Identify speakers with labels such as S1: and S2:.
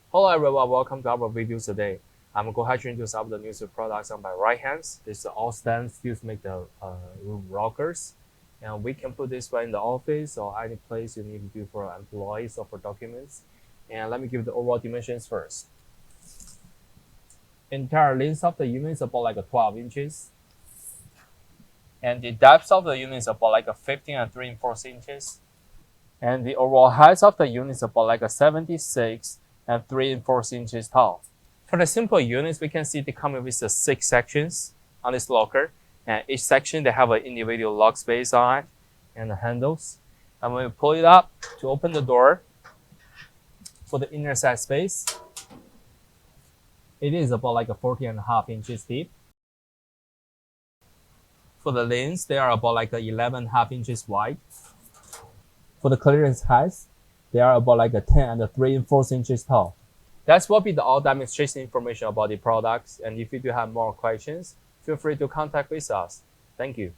S1: Hello everyone, welcome to our video today. I'm going to introduce some of the new products on my right hand. This is all stands used to make the room rockers. And we can put this one in the office or any place you need to do for employees or for documents. And let me give the overall dimensions first. Entire length of the unit is about like 12 inches. And the depth of the unit is about like 15 and 3/4 inches. And the overall height of the unit is about like 76 and 3/4 inches tall. For the simple units, we can see they come with 6 sections on this locker. And each section, they have an individual lock space on it and the handles. And when we pull it up to open the door for the inner side space, it is about like 14.5 inches deep. For the lanes, they are about like 11.5 inches wide. For the clearance heights, they are about like 10 and 3/4 inches tall. That will be the all demonstration information about the products. And if you do have more questions, feel free to contact with us. Thank you.